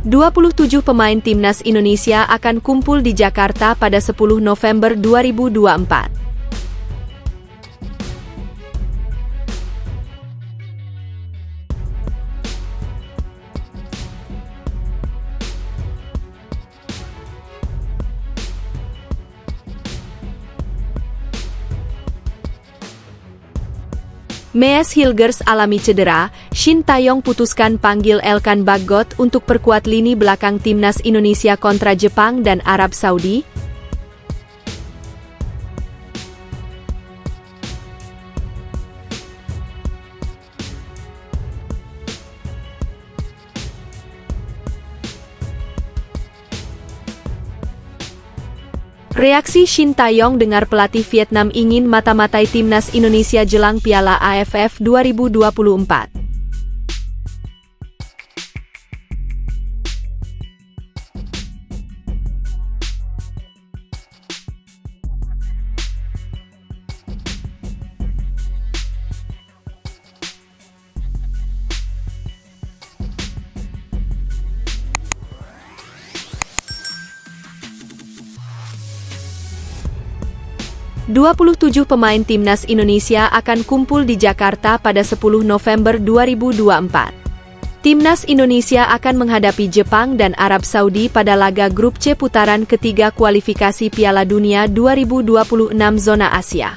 27 pemain timnas Indonesia akan kumpul di Jakarta pada 10 November 2024. Mees Hilgers alami cedera, Shin Tae-yong putuskan panggil Elkan Bagot untuk perkuat lini belakang timnas Indonesia kontra Jepang dan Arab Saudi. Reaksi Shin Tae-yong dengar pelatih Vietnam ingin mata-matai timnas Indonesia jelang Piala AFF 2024. ...27 pemain timnas Indonesia akan kumpul di Jakarta pada 10 November 2024. Timnas Indonesia akan menghadapi Jepang dan Arab Saudi pada laga grup C putaran ketiga kualifikasi Piala Dunia 2026 zona Asia.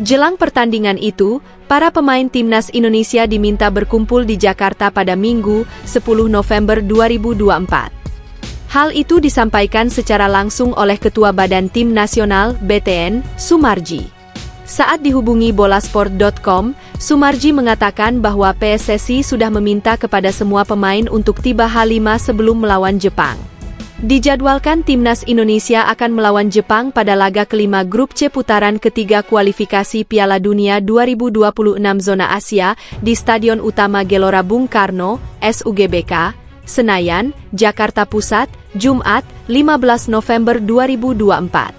Jelang pertandingan itu, para pemain timnas Indonesia diminta berkumpul di Jakarta pada Minggu, 10 November 2024. Hal itu disampaikan secara langsung oleh Ketua Badan Tim Nasional (BTN), Sumarji. Saat dihubungi bolasport.com, Sumarji mengatakan bahwa PSSI sudah meminta kepada semua pemain untuk tiba H5 sebelum melawan Jepang. Dijadwalkan timnas Indonesia akan melawan Jepang pada laga kelima grup C putaran ketiga kualifikasi Piala Dunia 2026 zona Asia di Stadion Utama Gelora Bung Karno, SUGBK, Senayan, Jakarta Pusat, Jumat, 15 November 2024.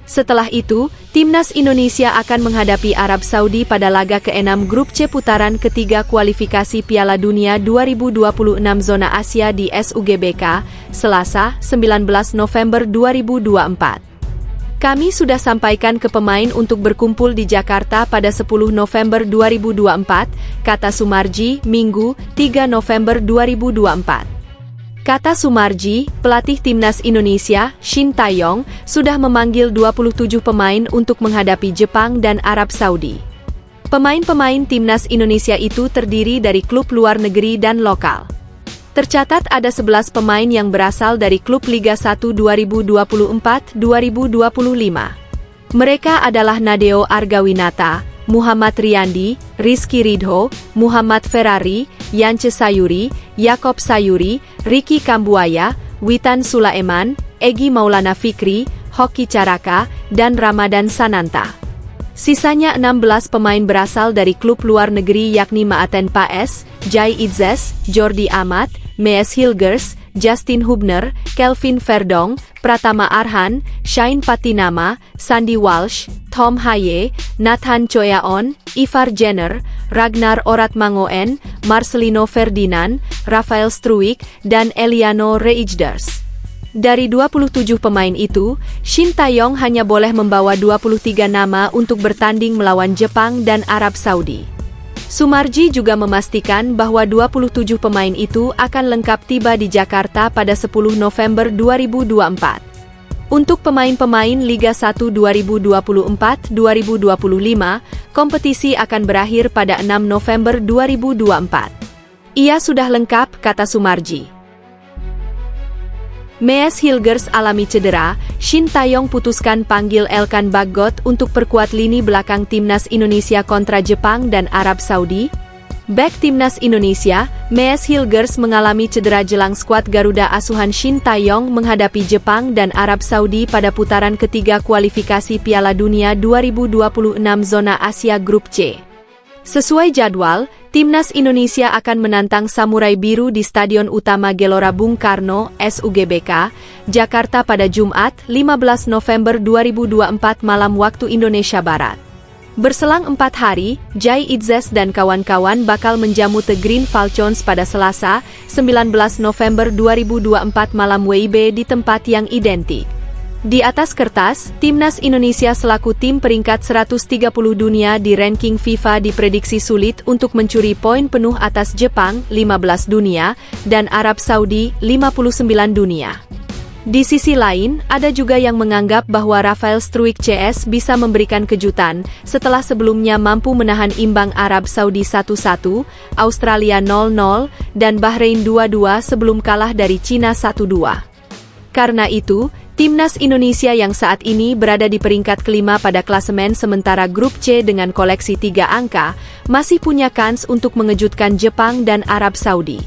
Setelah itu, timnas Indonesia akan menghadapi Arab Saudi pada laga ke-6 grup C putaran ketiga kualifikasi Piala Dunia 2026 zona Asia di SUGBK, Selasa, 19 November 2024. Kami sudah sampaikan ke pemain untuk berkumpul di Jakarta pada 10 November 2024, kata Sumarji, Minggu, 3 November 2024. Kata Sumarji, pelatih timnas Indonesia, Shin Tae-yong, sudah memanggil 27 pemain untuk menghadapi Jepang dan Arab Saudi. Pemain-pemain timnas Indonesia itu terdiri dari klub luar negeri dan lokal. Tercatat ada 11 pemain yang berasal dari klub Liga 1 2024-2025. Mereka adalah Nadeo Argawinata, Muhammad Riyandi, Rizky Ridho, Muhammad Ferrari, Yance Sayuri, Yakob Sayuri, Ricky Kambuaya, Witan Sulaiman, Egy Maulana Fikri, Hoki Caraka, dan Ramadan Sananta. Sisanya 16 pemain berasal dari klub luar negeri yakni Maaten Paes, Jai Itzes, Jordi Amat, Mees Hilgers, Justin Hubner, Kelvin Verdong, Pratama Arhan, Shane Patinama, Sandy Walsh, Tom Haye, Nathan Choyaon, Ivar Jenner, Ragnar Oratmangoen, Marcelino Ferdinand, Rafael Struijk, dan Eliano Reijnders. Dari 27 pemain itu, Shin Tae-yong hanya boleh membawa 23 nama untuk bertanding melawan Jepang dan Arab Saudi. Sumarji juga memastikan bahwa 27 pemain itu akan lengkap tiba di Jakarta pada 10 November 2024. Untuk pemain-pemain Liga 1 2024-2025, kompetisi akan berakhir pada 6 November 2024. Ia sudah lengkap, kata Sumarji. Mees Hilgers alami cedera, Shin Tae-yong putuskan panggil Elkan Bagot untuk perkuat lini belakang timnas Indonesia kontra Jepang dan Arab Saudi. Bek timnas Indonesia, Mees Hilgers mengalami cedera jelang skuad Garuda asuhan Shin Tae-yong menghadapi Jepang dan Arab Saudi pada putaran ketiga kualifikasi Piala Dunia 2026 zona Asia Grup C. Sesuai jadwal, timnas Indonesia akan menantang Samurai Biru di Stadion Utama Gelora Bung Karno, SUGBK, Jakarta pada Jumat, 15 November 2024 malam waktu Indonesia Barat. Berselang 4 hari, Jai Itzes dan kawan-kawan bakal menjamu The Green Falcons pada Selasa, 19 November 2024 malam WIB di tempat yang identik. Di atas kertas, Timnas Indonesia selaku tim peringkat 130 dunia di ranking FIFA diprediksi sulit untuk mencuri poin penuh atas Jepang, 15 dunia, dan Arab Saudi, 59 dunia. Di sisi lain, ada juga yang menganggap bahwa Rafael Struijk CS bisa memberikan kejutan setelah sebelumnya mampu menahan imbang Arab Saudi 1-1, Australia 0-0, dan Bahrain 2-2 sebelum kalah dari Cina 1-2. Karena itu, Timnas Indonesia yang saat ini berada di peringkat kelima pada klasemen sementara grup C dengan koleksi 3 angka, masih punya kans untuk mengejutkan Jepang dan Arab Saudi.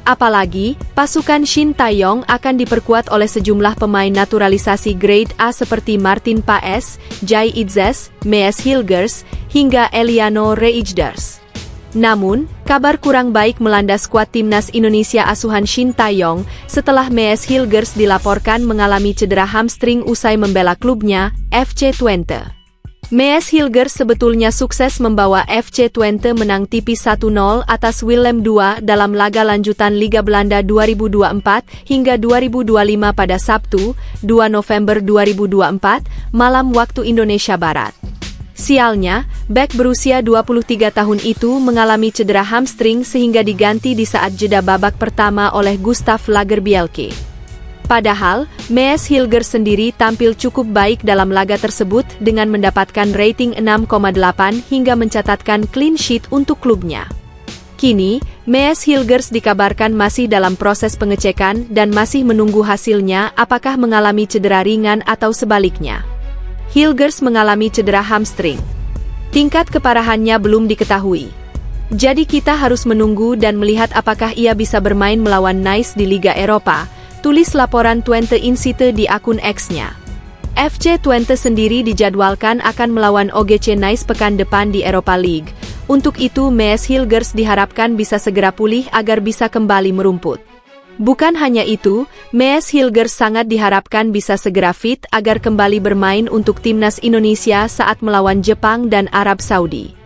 Apalagi, pasukan Shin Tae-yong akan diperkuat oleh sejumlah pemain naturalisasi grade A seperti Martin Paes, Jai Itzes, Mees Hilgers, hingga Eliano Reijnders. Namun, kabar kurang baik melanda skuad Timnas Indonesia asuhan Shin Tae-yong setelah Mees Hilgers dilaporkan mengalami cedera hamstring usai membela klubnya, FC Twente. Mees Hilgers sebetulnya sukses membawa FC Twente menang tipis 1-0 atas Willem II dalam laga lanjutan Liga Belanda 2024 hingga 2025 pada Sabtu, 2 November 2024, malam waktu Indonesia Barat. Sialnya, bek berusia 23 tahun itu mengalami cedera hamstring sehingga diganti di saat jeda babak pertama oleh Gustav Lagerbielke. Padahal, Mees Hilgers sendiri tampil cukup baik dalam laga tersebut dengan mendapatkan rating 6,8 hingga mencatatkan clean sheet untuk klubnya. Kini, Mees Hilgers dikabarkan masih dalam proses pengecekan dan masih menunggu hasilnya apakah mengalami cedera ringan atau sebaliknya. Hilgers mengalami cedera hamstring. Tingkat keparahannya belum diketahui. Jadi kita harus menunggu dan melihat apakah ia bisa bermain melawan Nice di Liga Eropa, tulis laporan Twente Insite di akun X-nya. FC Twente sendiri dijadwalkan akan melawan OGC Nice pekan depan di Europa League. Untuk itu Mees Hilgers diharapkan bisa segera pulih agar bisa kembali merumput. Bukan hanya itu, Mees Hilgers sangat diharapkan bisa segera fit agar kembali bermain untuk Timnas Indonesia saat melawan Jepang dan Arab Saudi.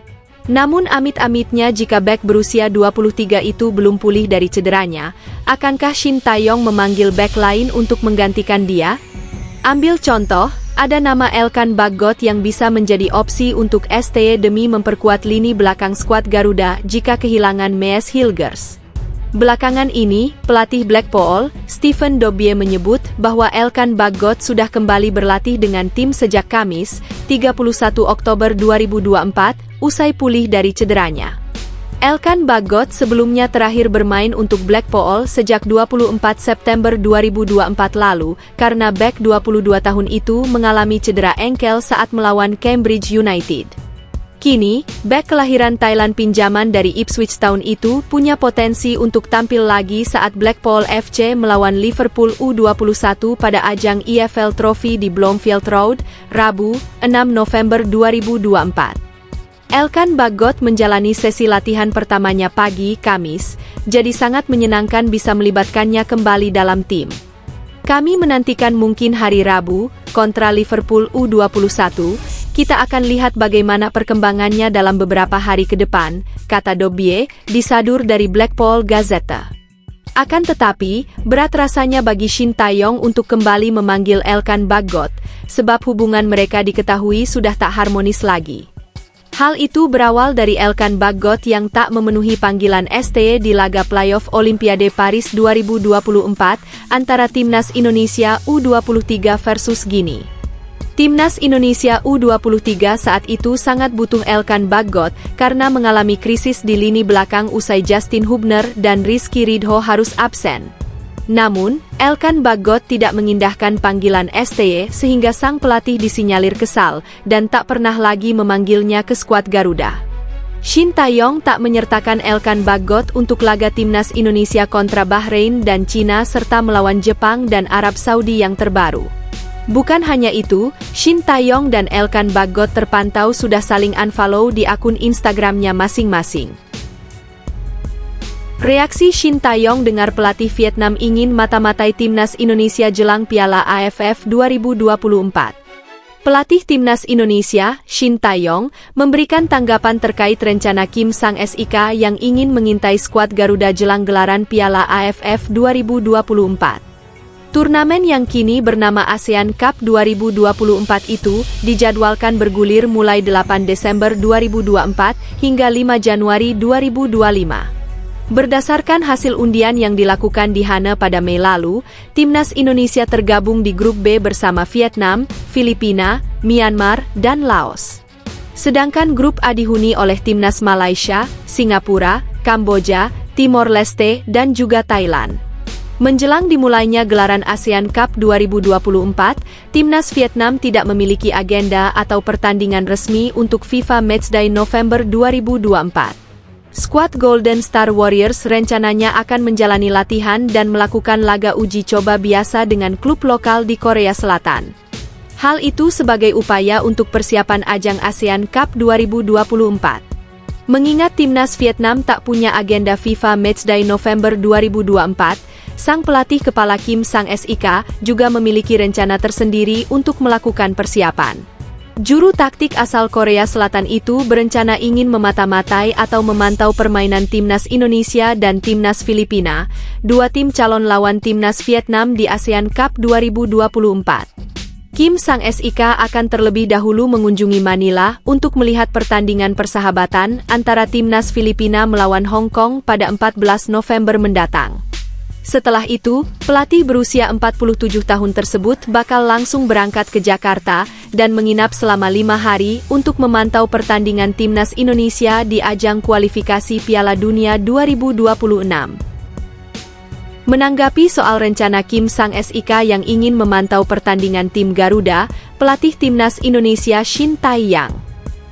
Namun amit-amitnya jika bek berusia 23 itu belum pulih dari cederanya, akankah Shin Tae-yong memanggil bek lain untuk menggantikan dia? Ambil contoh, ada nama Elkan Bagot yang bisa menjadi opsi untuk STY demi memperkuat lini belakang skuad Garuda jika kehilangan Mees Hilgers. Belakangan ini, pelatih Blackpool, Stephen Dobie menyebut bahwa Elkan Bagot sudah kembali berlatih dengan tim sejak Kamis, 31 Oktober 2024, usai pulih dari cederanya. Elkan Bagot sebelumnya terakhir bermain untuk Blackpool sejak 24 September 2024 lalu, karena bek 22 tahun itu mengalami cedera engkel saat melawan Cambridge United. Kini, bek kelahiran Thailand pinjaman dari Ipswich Town itu punya potensi untuk tampil lagi saat Blackpool FC melawan Liverpool U21 pada ajang EFL Trophy di Bloomfield Road, Rabu, 6 November 2024. Elkan Bagot menjalani sesi latihan pertamanya pagi, Kamis, jadi sangat menyenangkan bisa melibatkannya kembali dalam tim. Kami menantikan mungkin hari Rabu, kontra Liverpool U21, kita akan lihat bagaimana perkembangannya dalam beberapa hari ke depan, kata Dobie, disadur dari Blackpool Gazette. Akan tetapi, berat rasanya bagi Shin Tae-yong untuk kembali memanggil Elkan Bagot, sebab hubungan mereka diketahui sudah tak harmonis lagi. Hal itu berawal dari Elkan Bagot yang tak memenuhi panggilan STY di laga playoff Olimpiade Paris 2024 antara Timnas Indonesia U23 versus Guinea. Timnas Indonesia U23 saat itu sangat butuh Elkan Bagot karena mengalami krisis di lini belakang usai Justin Hubner dan Rizky Ridho harus absen. Namun, Elkan Bagot tidak mengindahkan panggilan STY sehingga sang pelatih disinyalir kesal dan tak pernah lagi memanggilnya ke skuad Garuda. Shin Tae-yong tak menyertakan Elkan Bagot untuk laga Timnas Indonesia kontra Bahrain dan Cina serta melawan Jepang dan Arab Saudi yang terbaru. Bukan hanya itu, Shin Tae-yong dan Elkan Bagot terpantau sudah saling unfollow di akun Instagramnya masing-masing. Reaksi Shin Tae-yong dengar pelatih Vietnam ingin mata-matai Timnas Indonesia jelang Piala AFF 2024. Pelatih Timnas Indonesia, Shin Tae-yong, memberikan tanggapan terkait rencana Kim Sang-sik yang ingin mengintai skuad Garuda jelang gelaran Piala AFF 2024. Turnamen yang kini bernama ASEAN Cup 2024 itu dijadwalkan bergulir mulai 8 Desember 2024 hingga 5 Januari 2025. Berdasarkan hasil undian yang dilakukan di Hana pada Mei lalu, Timnas Indonesia tergabung di grup B bersama Vietnam, Filipina, Myanmar, dan Laos. Sedangkan grup A dihuni oleh Timnas Malaysia, Singapura, Kamboja, Timor Leste, dan juga Thailand. Menjelang dimulainya gelaran ASEAN Cup 2024, Timnas Vietnam tidak memiliki agenda atau pertandingan resmi untuk FIFA Matchday November 2024. Skuad Golden Star Warriors rencananya akan menjalani latihan dan melakukan laga uji coba biasa dengan klub lokal di Korea Selatan. Hal itu sebagai upaya untuk persiapan ajang ASEAN Cup 2024. Mengingat Timnas Vietnam tak punya agenda FIFA Matchday November 2024, sang pelatih kepala Kim Sang-sik juga memiliki rencana tersendiri untuk melakukan persiapan. Juru taktik asal Korea Selatan itu berencana ingin memata-matai atau memantau permainan Timnas Indonesia dan Timnas Filipina, dua tim calon lawan Timnas Vietnam di ASEAN Cup 2024. Kim Sang-sik akan terlebih dahulu mengunjungi Manila untuk melihat pertandingan persahabatan antara Timnas Filipina melawan Hong Kong pada 14 November mendatang. Setelah itu, pelatih berusia 47 tahun tersebut bakal langsung berangkat ke Jakarta dan menginap selama 5 hari untuk memantau pertandingan Timnas Indonesia di ajang kualifikasi Piala Dunia 2026. Menanggapi soal rencana Kim Sang-sik yang ingin memantau pertandingan tim Garuda, pelatih Timnas Indonesia Shin Tae-yong.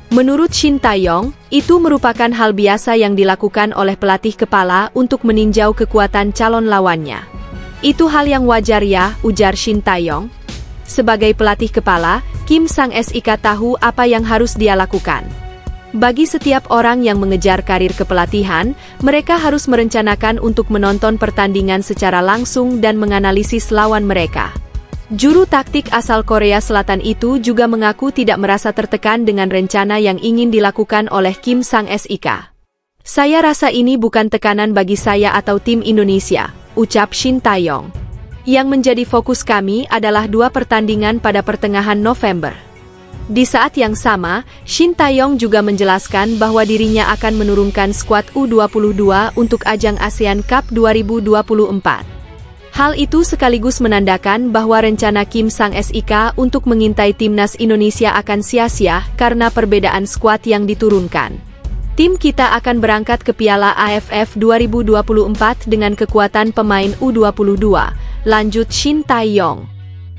Menurut Shin Tae-yong, itu merupakan hal biasa yang dilakukan oleh pelatih kepala untuk meninjau kekuatan calon lawannya. Itu hal yang wajar ya, ujar Shin Tae-yong. Sebagai pelatih kepala, Kim Sang-sik tahu apa yang harus dia lakukan. Bagi setiap orang yang mengejar karir kepelatihan, mereka harus merencanakan untuk menonton pertandingan secara langsung dan menganalisis lawan mereka. Juru taktik asal Korea Selatan itu juga mengaku tidak merasa tertekan dengan rencana yang ingin dilakukan oleh Kim Sang-sik. Saya rasa ini bukan tekanan bagi saya atau tim Indonesia, ucap Shin Tae-yong. Yang menjadi fokus kami adalah 2 pertandingan pada pertengahan November. Di saat yang sama, Shin Tae-yong juga menjelaskan bahwa dirinya akan menurunkan skuad U22 untuk ajang ASEAN Cup 2024. Hal itu sekaligus menandakan bahwa rencana Kim Sang-sik untuk mengintai Timnas Indonesia akan sia-sia karena perbedaan skuad yang diturunkan. Tim kita akan berangkat ke Piala AFF 2024 dengan kekuatan pemain U22, lanjut Shin Tae-yong.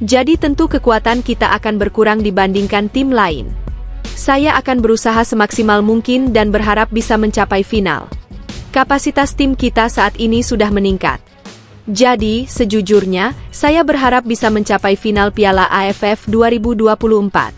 Jadi tentu kekuatan kita akan berkurang dibandingkan tim lain. Saya akan berusaha semaksimal mungkin dan berharap bisa mencapai final. Kapasitas tim kita saat ini sudah meningkat. Jadi, sejujurnya, saya berharap bisa mencapai final Piala AFF 2024.